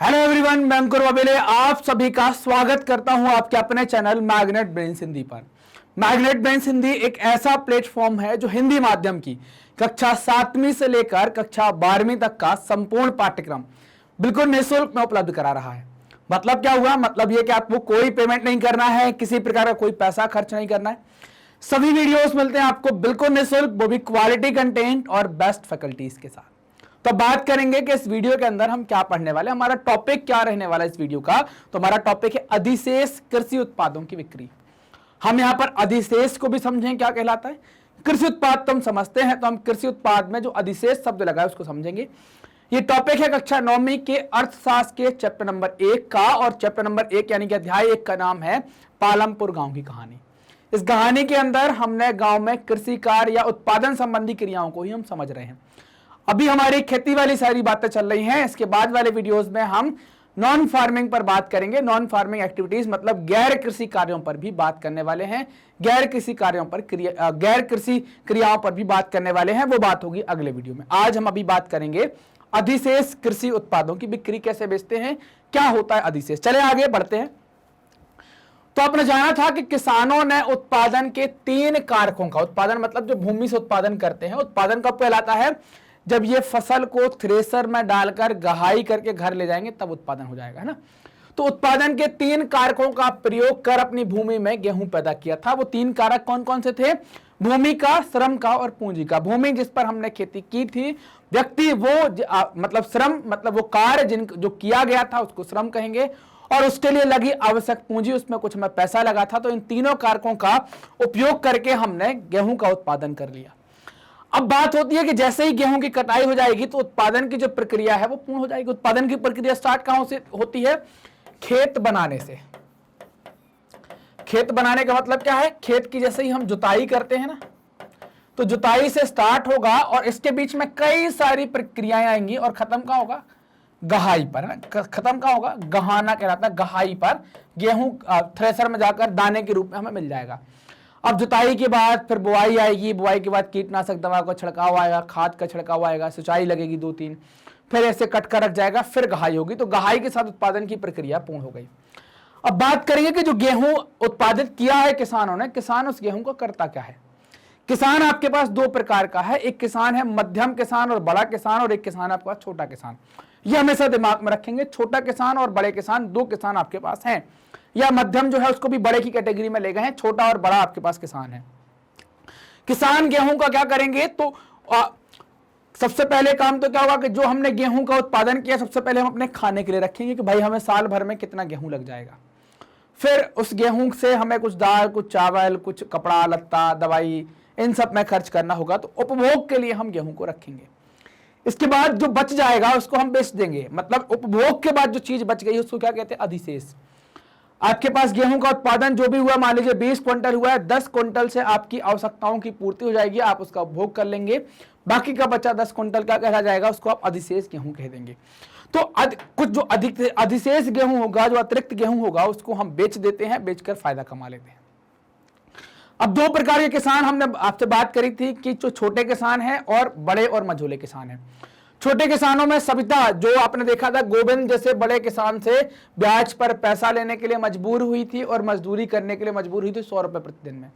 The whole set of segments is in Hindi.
हेलो एवरीवन, मैं अंकुर वाबेले आप सभी का स्वागत करता हूं आपके अपने चैनल मैग्नेट ब्रेन्स हिंदी पर। मैग्नेट ब्रेन्स हिंदी एक ऐसा प्लेटफॉर्म है जो हिंदी माध्यम की कक्षा 7वीं से लेकर कक्षा 12वीं तक का संपूर्ण पाठ्यक्रम बिल्कुल निःशुल्क में उपलब्ध करा रहा है। मतलब क्या हुआ? मतलब ये कि आपको कोई पेमेंट नहीं करना है, किसी प्रकार का कोई पैसा खर्च नहीं करना है। सभी वीडियोस मिलते हैं आपको बिल्कुल निःशुल्क, वो भी क्वालिटी कंटेंट और बेस्ट फैकल्टीज के साथ। तो बात करेंगे कि इस वीडियो के अंदर हम क्या पढ़ने वाले हैं, हमारा टॉपिक क्या रहने वाला है इस वीडियो का। तो हमारा टॉपिक है अधिशेष कृषि उत्पादों की बिक्री। हम यहां पर अधिशेष को भी समझें क्या कहलाता है। कृषि उत्पाद तो हम समझते हैं, तो हम कृषि उत्पाद में जो अधिशेष शब्द लगा है उसको समझेंगे। ये टॉपिक है कक्षा 9वीं के अर्थशास्त्र के चैप्टर नंबर 1 का, और चैप्टर नंबर 1 यानी कि अध्याय 1 का नाम है पालमपुर गांव की कहानी। इस कहानी के अंदर हमने गांव में कृषि कार्य या उत्पादन संबंधी क्रियाओं को ही हम समझ रहे हैं। अभी हमारी खेती वाली सारी बातें चल रही हैं। इसके बाद वाले वीडियोस में हम नॉन फार्मिंग पर बात करेंगे। नॉन फार्मिंग एक्टिविटीज मतलब गैर कृषि कार्यों पर भी बात करने वाले हैं। गैर कृषि कार्यों पर गैर कृषि क्रियाओं पर भी बात करने वाले हैं। वो बात होगी अगले वीडियो में। आज हम अभी बात करेंगे अधिशेष कृषि उत्पादों की बिक्री कैसे बेचते हैं, क्या होता है अधिशेष। चले आगे बढ़ते हैं। तो आपने जाना था कि किसानों ने उत्पादन के 3 कारकों का, उत्पादन मतलब जो भूमि से उत्पादन करते हैं, उत्पादन कब कहलाता है? जब ये फसल को थ्रेसर में डालकर गहाई करके घर ले जाएंगे तब उत्पादन हो जाएगा, है ना। तो उत्पादन के 3 कारकों का प्रयोग कर अपनी भूमि में गेहूं पैदा किया था। वो 3 कारक कौन कौन से थे? भूमि का, श्रम का और पूंजी का। भूमि जिस पर हमने खेती की थी, व्यक्ति वो मतलब श्रम मतलब वो कार्य जो किया गया था उसको श्रम कहेंगे, और उसके लिए लगी आवश्यक पूंजी, उसमें कुछ हमें पैसा लगा था। तो इन तीनों कारकों का उपयोग करके हमने गेहूं का उत्पादन कर लिया। अब बात होती है कि जैसे ही गेहूं की कटाई हो जाएगी तो उत्पादन की जो प्रक्रिया है वो पूर्ण हो जाएगी। उत्पादन की प्रक्रिया स्टार्ट कहां से होती है? खेत बनाने से। खेत बनाने का मतलब क्या है? खेत की जैसे ही हम जुताई करते हैं ना, तो जुताई से स्टार्ट होगा और इसके बीच में कई सारी प्रक्रियाएं आएंगी और खत्म कहां होगा? गहाई पर, है ना। खत्म कहां होगा? गहाना कहलाता है। गहाई पर गेहूं थ्रेसर में जाकर दाने के रूप में हमें मिल जाएगा। अब जुताई के बाद फिर बुआई आएगी। बुआई के बाद कीटनाशक दवा का छिड़काव आएगा, खाद का छिड़काव आएगा, सिंचाई लगेगी 2-3, फिर ऐसे कट कर रख जाएगा, फिर गहाई होगी। तो गहाई के साथ उत्पादन की प्रक्रिया पूर्ण हो गई। अब बात करेंगे कि जो गेहूं उत्पादित किया है किसानों ने, किसान उस गेहूं को करता क्या है। किसान आपके पास 2 प्रकार का है। एक किसान है मध्यम किसान और बड़ा किसान, और एक किसान आपके पास छोटा किसान। ये हमेशा दिमाग में रखेंगे। छोटा किसान और बड़े किसान 2 किसान आपके पास हैं, या मध्यम जो है उसको भी बड़े की कैटेगरी में ले गए हैं। छोटा और बड़ा आपके पास किसान है। किसान गेहूं का क्या करेंगे? तो सबसे पहले काम तो क्या होगा कि जो हमने गेहूं का उत्पादन किया सबसे पहले हम अपने खाने के लिए रखेंगे कि भाई हमें साल भर में कितना गेहूं लग जाएगा। फिर उस गेहूं से हमें कुछ दाल, कुछ चावल, कुछ कपड़ा लत्ता, दवाई, इन सब में खर्च करना होगा। तो उपभोग के लिए हम गेहूं को रखेंगे। इसके बाद जो बच जाएगा उसको हम बेच देंगे। मतलब उपभोग के बाद जो चीज बच गई उसको क्या कहते हैं? अधिशेष। आपके पास गेहूं का उत्पादन जो भी हुआ, मान लीजिए 20 क्विंटल हुआ है, 10 क्विंटल से आपकी आवश्यकताओं की पूर्ति हो जाएगी, आप उसका उपभोग कर लेंगे। बाकी का बचा 10 क्विंटल क्या कहा जाएगा? उसको आप अधिशेष गेहूं कह देंगे। तो कुछ जो अधिशेष गेहूं होगा, जो अतिरिक्त गेहूं होगा, उसको हम बेच देते हैं, बेचकर फायदा कमा लेते हैं। अब 2 प्रकार के किसान हमने आपसे बात करी थी कि जो छोटे किसान हैं और बड़े और मझोले किसान हैं। छोटे किसानों में सविता, जो आपने देखा था गोविंद जैसे बड़े किसान से ब्याज पर पैसा लेने के लिए मजबूर हुई थी और मजदूरी करने के लिए मजबूर हुई थी 100 रुपए प्रतिदिन में।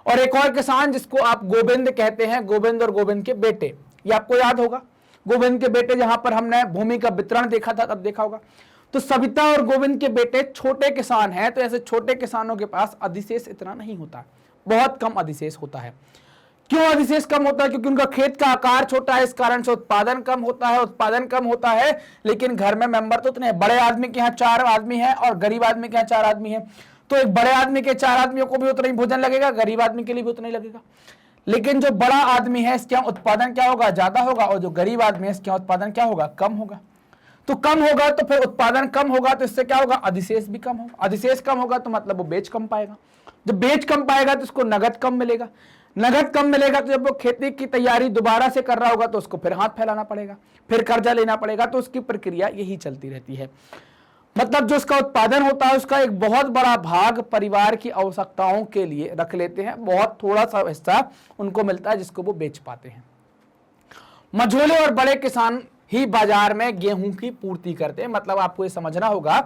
और एक और किसान जिसको आप गोविंद कहते हैं, गोविंद और गोविंद के बेटे, ये आपको याद होगा। गोविंद के बेटे जहां पर हमने भूमि का वितरण देखा था तब देखा होगा। तो सविता और गोविंद के बेटे छोटे किसान हैं। तो ऐसे छोटे किसानों के पास अधिशेष इतना नहीं होता, बहुत कम अधिशेष होता है। क्यों अधिशेष कम होता है? क्योंकि उनका खेत का आकार छोटा है, इस कारण से उत्पादन कम होता है। उत्पादन कम होता है लेकिन घर में मेंबर तो उतने हैं। बड़े आदमी के यहाँ 4 आदमी हैं और गरीब आदमी के यहाँ 4 आदमी हैं। तो एक बड़े आदमी के 4 आदमियों को भी उतना ही भोजन लगेगा, गरीब आदमी के लिए भी उतना ही लगेगा। लेकिन जो बड़ा आदमी है इसके यहाँ उत्पादन क्या होगा? ज्यादा होगा, और जो गरीब आदमी है इसके यहाँ उत्पादन क्या होगा? कम होगा। तो कम होगा तो फिर उत्पादन कम होगा, तो इससे क्या होगा? अधिशेष भी कम होगा। अधिशेष कम होगा तो मतलब वो बेच कम पाएगा। जब बेच कम पाएगा तो उसको नगद कम मिलेगा। नगद कम मिलेगा तो जब वो खेती की तैयारी दोबारा से कर रहा होगा तो उसको फिर हाथ फैलाना पड़ेगा, फिर कर्जा लेना पड़ेगा। तो उसकी प्रक्रिया यही चलती रहती है। मतलब जो उसका उत्पादन होता है उसका एक बहुत बड़ा भाग परिवार की आवश्यकताओं के लिए रख लेते हैं। बहुत थोड़ा सा हिस्सा उनको मिलता है जिसको वो बेच पाते हैं। मझोले और बड़े किसान ही बाजार में गेहूं की पूर्ति करते हैं। मतलब आपको ये समझना होगा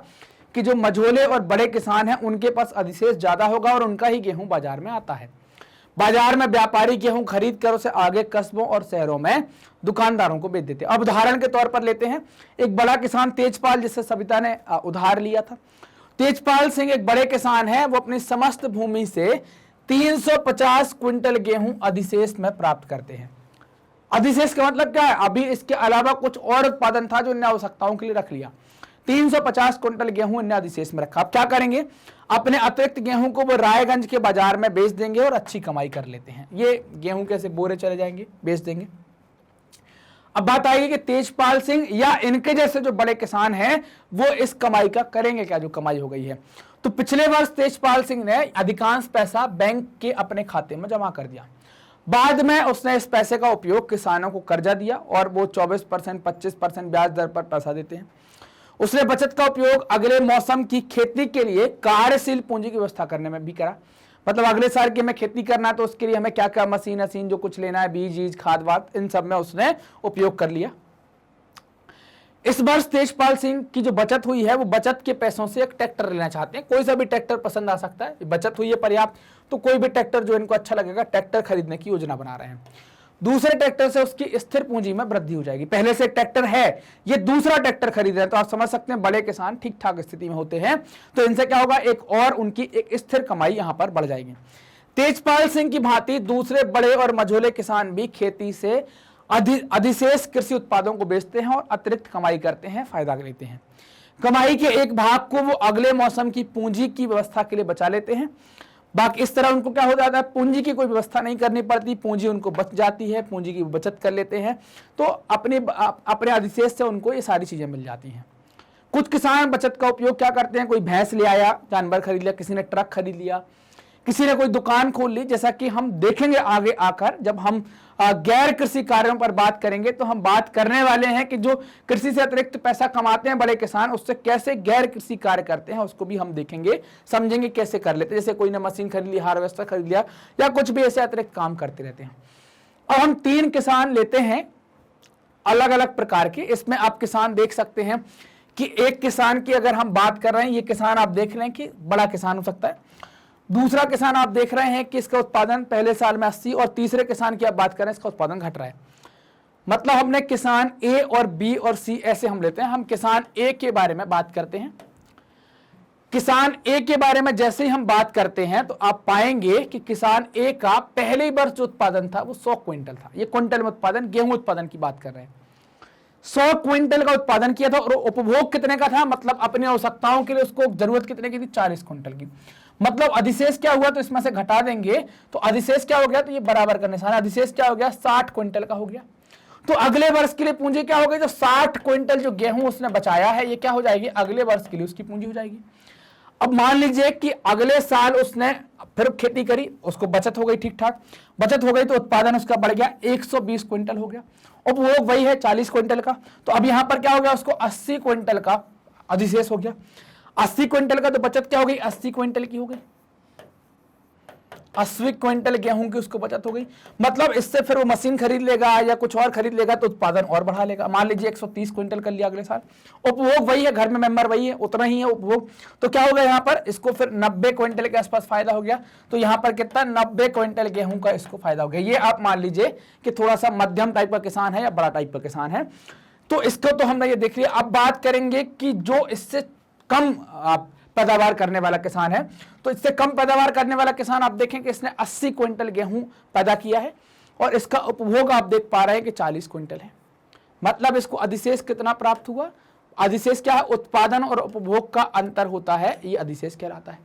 कि जो मझोले और बड़े किसान हैं उनके पास अधिशेष ज्यादा होगा और उनका ही गेहूं बाजार में आता है। बाजार में व्यापारी गेहूं खरीद कर उसे आगे कस्बों और शहरों में दुकानदारों को बेच देते हैं। अब उदाहरण के तौर पर लेते हैं एक बड़ा किसान तेजपाल, जिससे सविता ने उधार लिया था। तेजपाल सिंह एक बड़े किसान हैं, वो अपनी समस्त भूमि से 350 क्विंटल गेहूं अधिशेष में प्राप्त करते हैं। अधिशेष का मतलब क्या है? अभी इसके अलावा कुछ और उत्पादन था जो इन्हें आवश्यकताओं के लिए रख लिया। 350 क्विंटल गेहूं इन्हें अधिशेष में रखा। अब क्या करेंगे? अपने अतिरिक्त गेहूं को वो रायगंज के बाजार में बेच देंगे और अच्छी कमाई कर लेते हैं। ये गेहूं कैसे बोरे चले जाएंगे, बेच देंगे। अब बात आएगी कि तेजपाल सिंह या इनके जैसे जो बड़े किसान हैं वो इस कमाई का करेंगे क्या, जो कमाई हो गई है। तो पिछले वर्ष तेजपाल सिंह ने अधिकांश पैसा बैंक के अपने खाते में जमा कर दिया। बाद में उसने इस पैसे का उपयोग किसानों को कर्जा दिया और वो 24%, 25% ब्याज दर पर पैसा देते हैं। उसने बचत का उपयोग अगले मौसम की खेती के लिए कार्यशील पूंजी की व्यवस्था करने में भी करा। मतलब अगले साल की हमें खेती करना है तो उसके लिए हमें क्या क्या मशीन जो कुछ लेना है, बीज खाद वाद, इन सब में उसने उपयोग कर लिया। इस वर्ष तेजपाल सिंह की जो बचत हुई है वो बचत के पैसों से एक ट्रैक्टर लेना चाहते हैं। कोई सा भी ट्रैक्टर पसंद आ सकता है, बचत हुई है पर्याप्त, तो कोई भी ट्रैक्टर जो इनको अच्छा लगेगा ट्रैक्टर खरीदने की योजना बना रहे हैं। दूसरे ट्रैक्टर से उसकी स्थिर पूंजी में वृद्धि हो जाएगी। पहले से एक ट्रैक्टर है, ये दूसरा ट्रैक्टर खरीद रहे हैं, तो आप समझ सकते हैं बड़े किसान ठीक ठाक स्थिति में होते हैं, तो इनसे क्या होगा, एक और उनकी एक स्थिर कमाई यहां पर बढ़ जाएगी। तेजपाल सिंह की भांति दूसरे बड़े और मझोले किसान भी खेती से अधिशेष कृषि उत्पादों को बेचते हैं और अतिरिक्त कमाई करते हैं, फायदा लेते हैं। कमाई के एक भाग को वो अगले मौसम की पूंजी की व्यवस्था के लिए बचा लेते हैं। बाकी इस तरह उनको क्या हो जाता है, पूंजी की कोई व्यवस्था नहीं करनी पड़ती, पूंजी उनको बच जाती है, पूंजी की बचत कर लेते हैं, तो अपने अधिशेष से उनको ये सारी चीजें मिल जाती हैं। कुछ किसान बचत का उपयोग क्या करते हैं, कोई भैंस ले आया, जानवर खरीद लिया, किसी ने ट्रक खरीद लिया, किसी ने कोई दुकान खोल ली। जैसा कि हम देखेंगे आगे आकर, जब हम गैर कृषि कार्यों पर बात करेंगे तो हम बात करने वाले हैं कि जो कृषि से अतिरिक्त पैसा कमाते हैं बड़े किसान, उससे कैसे गैर कृषि कार्य करते हैं, उसको भी हम देखेंगे, समझेंगे कैसे कर लेते हैं। जैसे कोई ने मशीन खरीद ली, हार्वेस्टर खरीद लिया, या कुछ भी ऐसे अतिरिक्त काम करते रहते हैं। और हम 3 किसान लेते हैं अलग अलग प्रकार के। इसमें आप किसान देख सकते हैं कि एक किसान की अगर हम बात कर रहे हैं, ये किसान आप देख रहे हैं कि बड़ा किसान हो सकता है। दूसरा किसान आप देख रहे हैं कि इसका उत्पादन पहले साल में 80, और तीसरे किसान की आप बात करें इसका उत्पादन घट रहा है। मतलब हमने किसान ए और बी और सी ऐसे हम लेते हैं। हम किसान ए के बारे में बात करते हैं। किसान ए के बारे में जैसे ही हम बात करते हैं तो आप पाएंगे कि किसान ए का पहले वर्ष जो उत्पादन था वो 100 क्विंटल था। ये क्विंटल में उत्पादन, गेहूं उत्पादन की बात कर रहे हैं। 100 क्विंटल का उत्पादन किया था और उपभोग कितने का था, मतलब अपनी आवश्यकताओं के लिए उसको जरूरत कितने की थी, 40 क्विंटल की। मतलब अधिशेष क्या हुआ, तो इसमें से घटा देंगे तो अधिशेष क्या हो गया, तो ये बराबर का निशान, अधिशेष क्या हो गया, 60 क्विंटल का हो गया। तो अगले वर्ष के लिए पूंजी क्या हो गई, जो 60 क्विंटल जो गेहूं उसने बचाया है, ये क्या हो जाएगी, अगले वर्ष के लिए उसकी पूंजी हो जाएगी। अब मान लीजिए कि अगले साल उसने फिर खेती करी, उसको बचत हो गई, ठीक ठाक बचत हो गई, तो उत्पादन उसका बढ़ गया, 120 क्विंटल हो गया। उपभोग वही है 40 क्विंटल का, तो अब यहां पर क्या हो गया, उसको 80 क्विंटल का अधिशेष हो गया। 80 क्विंटल का तो बचत क्या हो गई, 80 क्विंटल की हो गई, 80 क्विंटल गेहूं की उसको बचत हो गई। मतलब इससे फिर वो मशीन खरीद लेगा या कुछ और खरीद लेगा तो उत्पादन और बढ़ा लेगा। मान लीजिए 130 क्विंटल कर लिया अगले साल, उपभोग वही है, घर में मेंबर वही है, उतना ही है उपभोग, तो क्या हो गया यहाँ पर, इसको फिर 90 क्विंटल के आसपास फायदा हो गया। तो यहाँ पर कितना, 90 क्विंटल गेहूं का इसको फायदा हो गया। ये आप मान लीजिए कि थोड़ा सा मध्यम टाइप का किसान है या बड़ा टाइप का किसान है, तो इसको तो हमने ये देख लिया। अब बात करेंगे कि जो इससे कम पैदावार करने वाला किसान है, तो इससे कम पैदावार करने वाला किसान आप देखें कि इसने 80 क्विंटल गेहूं पैदा किया है और इसका उपभोग आप देख पा रहे हैं कि 40 क्विंटल है। मतलब इसको अधिशेष कितना प्राप्त हुआ, अधिशेष क्या है, उत्पादन और उपभोग का अंतर होता है, ये अधिशेष कहलाता है।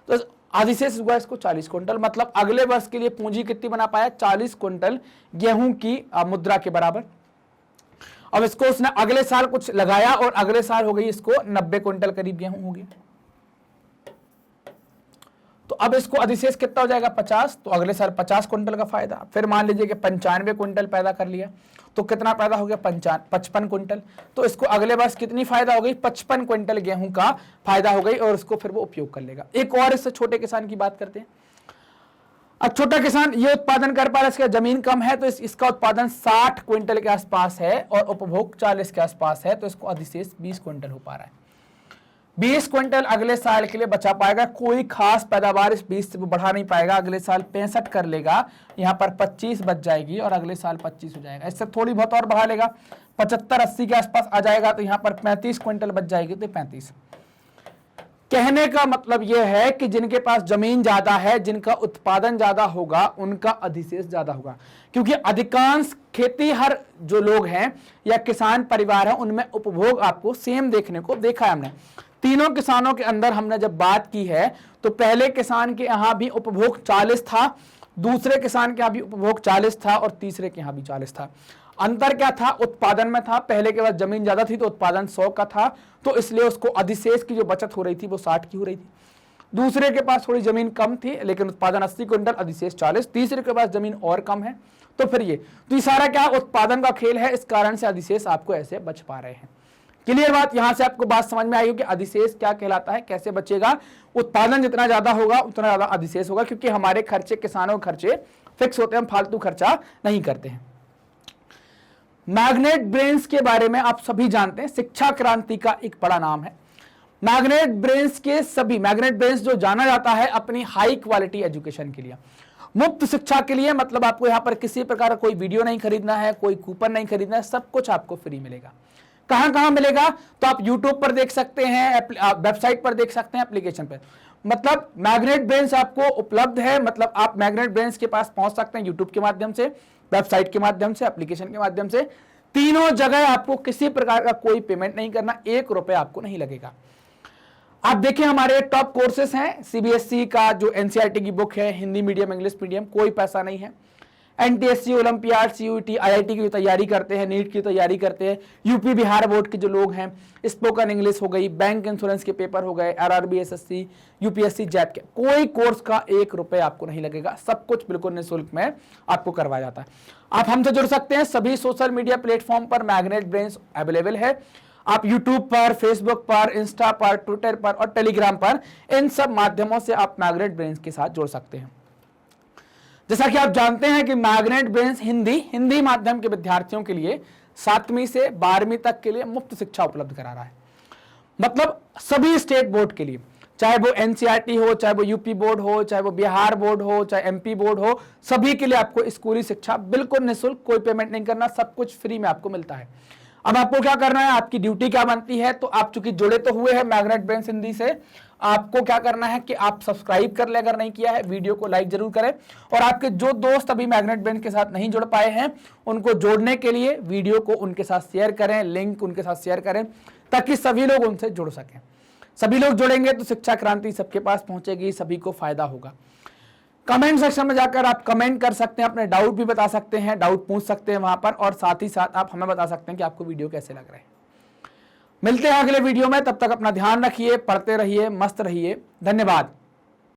तो अधिशेष हुआ इसको 40 क्विंटल, मतलब अगले वर्ष के लिए पूंजी कितनी बना पाया, 40 क्विंटल गेहूं की मुद्रा के बराबर। अब इसको उसने अगले साल कुछ लगाया और अगले साल हो गई इसको 90 क्विंटल करीब गेहूं हो गया। तो अब इसको अधिशेष कितना हो जाएगा, 50, तो अगले साल 50 क्विंटल का फायदा। फिर मान लीजिए कि 95 क्विंटल पैदा कर लिया, तो कितना पैदा हो गया, 55 क्विंटल। तो इसको अगले वर्ष कितनी फायदा हो गई, 55 क्विंटल गेहूं का फायदा हो गई और इसको फिर वो उपयोग कर लेगा। एक और इससे छोटे किसान की बात करते हैं। अब छोटा किसान ये उत्पादन कर पा रहा है, इसका जमीन कम है तो इसका उत्पादन 60 क्विंटल के आसपास है और उपभोग 40 के आसपास है, तो इसको अधिशेष 20 क्विंटल हो पा रहा है। 20 क्विंटल अगले साल के लिए बचा पाएगा, कोई खास पैदावार इस 20 से बढ़ा नहीं पाएगा। अगले साल 65 कर लेगा, यहाँ पर 25 बच जाएगी और अगले साल 25 हो जाएगा। इससे थोड़ी बहुत और बढ़ा लेगा, 75-80 के आसपास आ जाएगा, तो यहाँ पर 35 क्विंटल बच जाएगी, तो 35। कहने का मतलब यह है कि जिनके पास जमीन ज्यादा है, जिनका उत्पादन ज्यादा होगा, उनका अधिशेष ज्यादा होगा, क्योंकि अधिकांश खेती हर जो लोग हैं या किसान परिवार है, उनमें उपभोग आपको सेम देखने को देखा है हमने। तीनों किसानों के अंदर हमने जब बात की है तो पहले किसान के यहां भी उपभोग 40 था, दूसरे किसान के यहां भी उपभोग 40 था और तीसरे के यहां भी 40 था। अंतर क्या था? उत्पादन में था। पहले के पास जमीन ज्यादा थी तो उत्पादन 100 का था, तो इसलिए उसको अधिशेष की जो बचत हो रही थी वो 60 की हो रही थी। दूसरे के पास थोड़ी जमीन कम थी लेकिन उत्पादन 80 क्विंटल, अधिशेष 40। तीसरे के पास जमीन और कम है, तो फिर ये सारा क्या उत्पादन का खेल है, इस कारण से अधिशेष आपको ऐसे बच पा रहे हैं। क्लियर बात? यहां से आपको बात समझ में आई कि अधिशेष क्या कहलाता है, कैसे बचेगा। उत्पादन जितना ज्यादा होगा उतना ज्यादा अधिशेष होगा, क्योंकि हमारे खर्चे, किसानों के खर्चे फिक्स होते हैं, हम फालतू खर्चा नहीं करते हैं। मैग्नेट ब्रेन्स के बारे में आप सभी जानते हैं, शिक्षा क्रांति का एक बड़ा नाम है। मैग्नेट ब्रेन्स के सभी, मैग्नेट ब्रेन्स जो जाना जाता है अपनी हाई क्वालिटी एजुकेशन के लिए, मुफ्त शिक्षा के लिए, मतलब आपको यहां पर किसी प्रकार का कोई वीडियो नहीं खरीदना है, कोई कूपन नहीं खरीदना है, सब कुछ आपको फ्री मिलेगा। कहां कहां मिलेगा? तो आप YouTube पर देख सकते हैं, वेबसाइट पर देख सकते हैं, एप्लीकेशन पर। मतलब मैग्नेट ब्रेन्स आपको उपलब्ध है, मतलब आप मैग्नेट ब्रेन्स के पास पहुंच सकते हैं YouTube के माध्यम से, वेबसाइट के माध्यम से, एप्लीकेशन के माध्यम से। तीनों जगह आपको किसी प्रकार का कोई पेमेंट नहीं करना, 1 रुपए आपको नहीं लगेगा। आप देखें हमारे टॉप कोर्सेस हैं, CBSE का जो NCERT की बुक है, हिंदी मीडियम, इंग्लिश मीडियम, कोई पैसा नहीं है। NTSC, ओलंपियाड, CUET, IIT की तैयारी करते हैं, नीट की तैयारी करते हैं, यूपी बिहार बोर्ड के जो लोग हैं, स्पोकन इंग्लिश हो गई, बैंक इंश्योरेंस के पेपर हो गए, RRB, SSC, UPSC, जैप के, कोई कोर्स का 1 रुपए आपको नहीं लगेगा, सब कुछ बिल्कुल निःशुल्क में आपको करवाया जाता है। आप हमसे जुड़ सकते हैं, सभी सोशल मीडिया प्लेटफॉर्म पर मैग्नेट ब्रेन्स अवेलेबल है। आप YouTube पर, फेसबुक पर, इंस्टा पर, ट्विटर पर और टेलीग्राम पर, इन सब माध्यमों से आप मैग्नेट ब्रेन्स के साथ जुड़ सकते हैं। जैसा कि आप जानते हैं कि मैग्नेट ब्रेन्स हिंदी माध्यम के विद्यार्थियों के लिए 7वीं से 12वीं तक के लिए मुफ्त शिक्षा उपलब्ध करा रहा है। मतलब सभी स्टेट बोर्ड के लिए, चाहे वो NCERT हो, चाहे वो यूपी बोर्ड हो, चाहे वो बिहार बोर्ड हो, चाहे MP बोर्ड हो, सभी के लिए आपको स्कूली शिक्षा बिल्कुल निःशुल्क, कोई पेमेंट नहीं करना, सब कुछ फ्री में आपको मिलता है। अब आपको क्या करना है, आपकी ड्यूटी क्या बनती है? तो आप चूंकि जुड़े तो हुए हैं मैग्नेट ब्रेन्स हिंदी से, आपको क्या करना है कि आप सब्सक्राइब कर ले, अगर नहीं किया है, वीडियो को लाइक जरूर करें, और आपके जो दोस्त अभी मैग्नेट ब्रेन्स के साथ नहीं जुड़ पाए हैं उनको जोड़ने के लिए वीडियो को उनके साथ शेयर करें, लिंक उनके साथ शेयर करें, ताकि सभी लोग उनसे जुड़ सकें। सभी लोग जुड़ेंगे तो शिक्षा क्रांति सबके पास पहुंचेगी, सभी को फायदा होगा। कमेंट सेक्शन में जाकर आप कमेंट कर सकते हैं, अपने डाउट भी बता सकते हैं, डाउट पूछ सकते हैं वहां पर, और साथ ही साथ आप हमें बता सकते हैं कि आपको वीडियो कैसे लग रहे हैं। मिलते हैं अगले वीडियो में, तब तक अपना ध्यान रखिए, पढ़ते रहिए, मस्त रहिए। धन्यवाद।